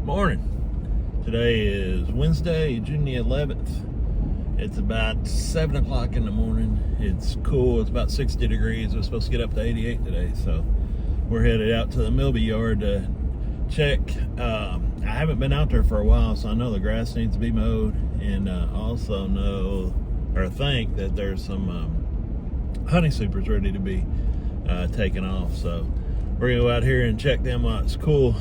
Morning. Today is Wednesday, June the 11th. It's about 7 o'clock in the morning. It's cool. It's about 60 degrees. We're supposed to get up to 88 today, so we're headed out to the Milby Yard to check. I haven't been out there for a while, so I know the grass needs to be mowed, and also know or think that there's some honey supers ready to be taken off. So we're gonna go out here and check them while it's cool.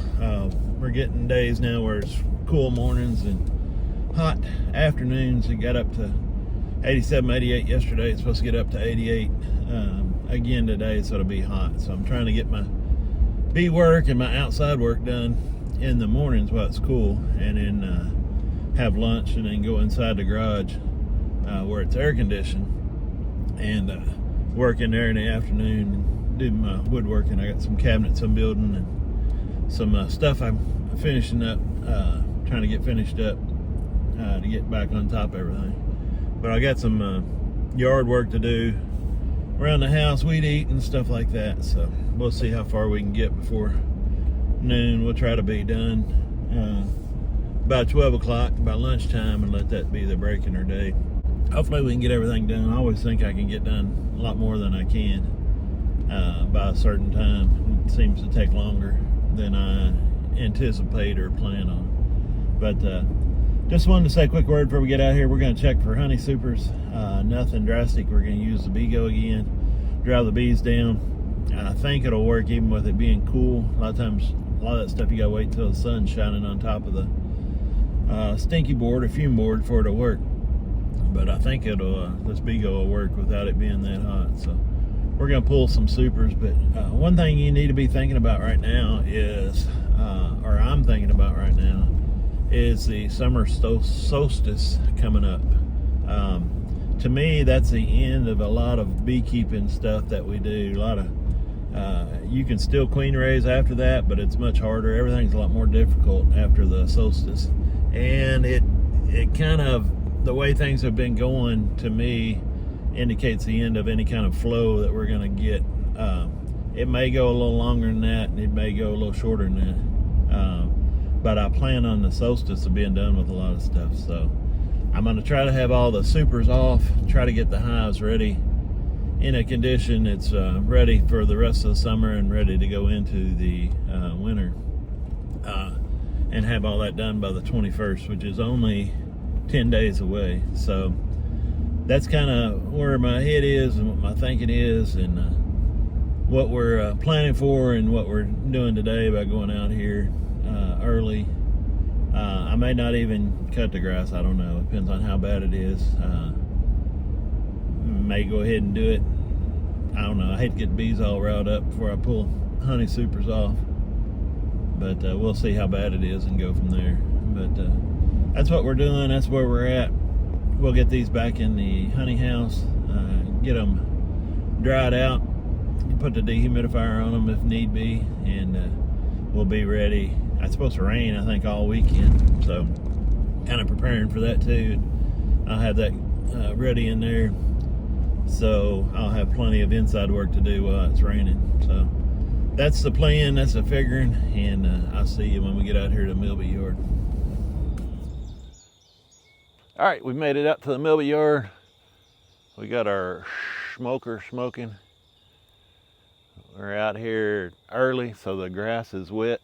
We're getting days now where it's cool mornings and hot afternoons. It got up to 87, 88 yesterday. It's supposed to get up to 88 again today, so it'll be hot. So I'm trying to get my bee work and my outside work done in the mornings while it's cool, and then have lunch and then go inside the garage where it's air conditioned and work in there in the afternoon and do my woodworking. I got some cabinets I'm building and some stuff I'm finishing up, trying to get finished up to get back on top of everything. But I got some yard work to do around the house, weed eat and stuff like that. So we'll see how far we can get before noon. We'll try to be done about 12 o'clock, by lunchtime, and let that be the break in our day. Hopefully we can get everything done. I always think I can get done a lot more than I can by a certain time. It seems to take longer than I anticipate or plan on. But just wanted to say a quick word before we get out here. We're going to check for honey supers. Nothing drastic. We're going to use the bee-go again, drive the bees down. I think it'll work even with it being cool. A lot of times, a lot of that stuff you got to wait till the sun's shining on top of the stinky board or fume board for it to work. But I think it'll this bee-go will work without it being that hot. So we're going to pull some supers. But one thing you need to be thinking about right now is, or I'm thinking about right now, is the summer solstice coming up. To me, that's the end of a lot of beekeeping stuff that we do. A lot of you can still queen raise after that, but it's much harder. Everything's a lot more difficult after the solstice, and it kind of, the way things have been going, to me, indicates the end of any kind of flow that we're going to get. It may go a little longer than that, and it may go a little shorter than that. But I plan on the solstice of being done with a lot of stuff. So I'm going to try to have all the supers off, try to get the hives ready in a condition it's ready for the rest of the summer and ready to go into the winter. And have all that done by the 21st, which is only 10 days away. So that's kind of where my head is and what my thinking is, and what we're planning for and what we're doing today by going out here early. I may not even cut the grass. I don't know. It depends on how bad it is. May go ahead and do it. I don't know. I hate to get bees all riled up before I pull honey supers off. But we'll see how bad it is and go from there. But that's what we're doing. That's where we're at. We'll get these back in the honey house, get them dried out, put the dehumidifier on them if need be, and we'll be ready. It's supposed to rain, I think, all weekend, so kind of preparing for that too. I'll have that ready in there, so I'll have plenty of inside work to do while it's raining. So that's the plan, that's the figuring, and I'll see you when we get out here to Milby Yard. All right, we've made it out to the Milby Yard. We got our smoker smoking. We're out here early, so the grass is wet.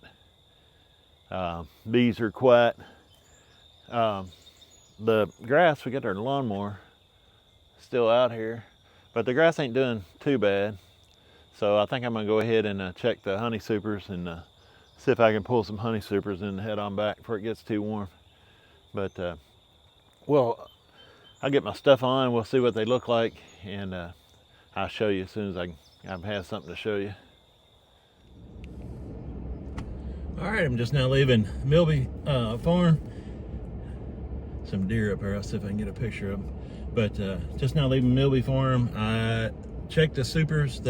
Bees are quiet. The grass, we got our lawnmower still out here, but the grass ain't doing too bad. So I think I'm gonna go ahead and check the honey supers and see if I can pull some honey supers and head on back before it gets too warm. But well, I'll get my stuff on, we'll see what they look like, and I'll show you as soon as I have something to show you. All right, I'm just now leaving Milby farm. Some deer up here, I'll see if I can get a picture of them. But just now leaving Milby farm, I checked the supers.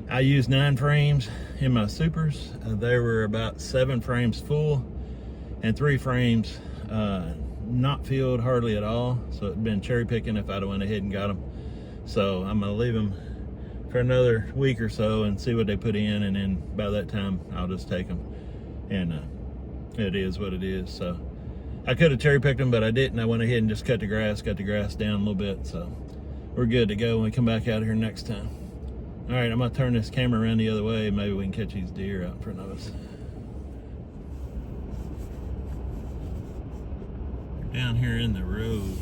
I used 9 frames in my supers. There were about 7 frames full and 3 frames not filled hardly at all. So it'd been cherry picking if I'd have went ahead and got them. So I'm gonna leave them for another week or so and see what they put in, and then by that time I'll just take them and it is what it is. So I could have cherry picked them, but I didn't. I went ahead and just cut the grass down a little bit. So we're good to go when we come back out here next time. All right, I'm gonna turn this camera around the other way. Maybe we can catch these deer out in front of us. We're down here in the road.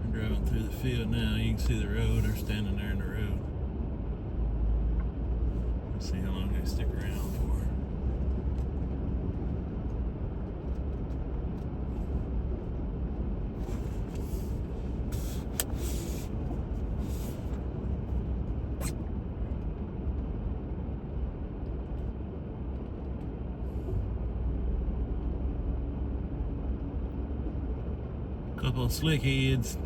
We're driving through the field now. You can see the road. They're standing there in the road. Let's see how long they stick around for. Couple of slick heads.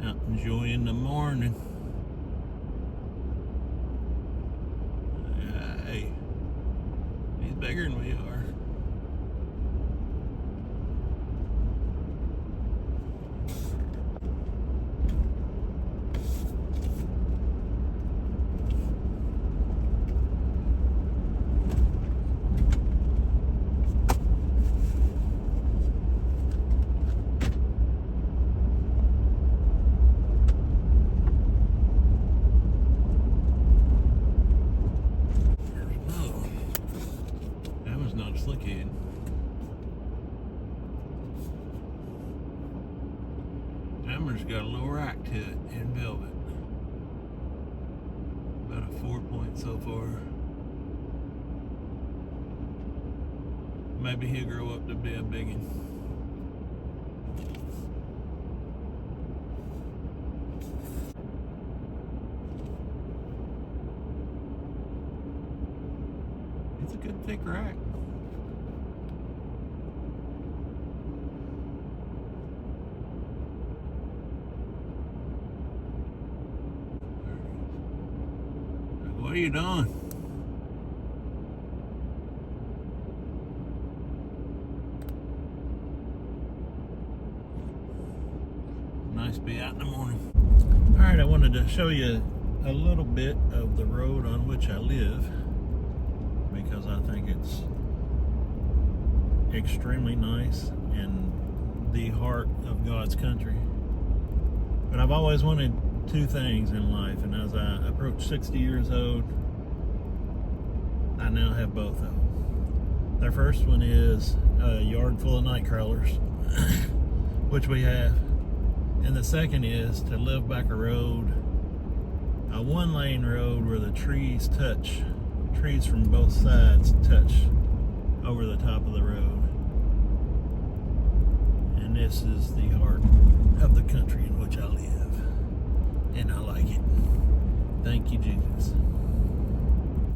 Out enjoying the morning. Hey, he's bigger than we are. Slick head. Hammer's got a little rack to it in velvet. About a 4 point so far. Maybe he'll grow up to be a big one. It's a good thick rack. What are you doing? Nice to be out in the morning. All right, I wanted to show you a little bit of the road on which I live because I think it's extremely nice in the heart of God's country. But I've always wanted two things in life, and as I approach 60 years old, I now have both of them. The first one is a yard full of night crawlers, which we have, and the second is to live back a road, a one-lane road where the trees from both sides touch over the top of the road. And this is the heart of the country in which I live. And I like it. Thank you, Jesus.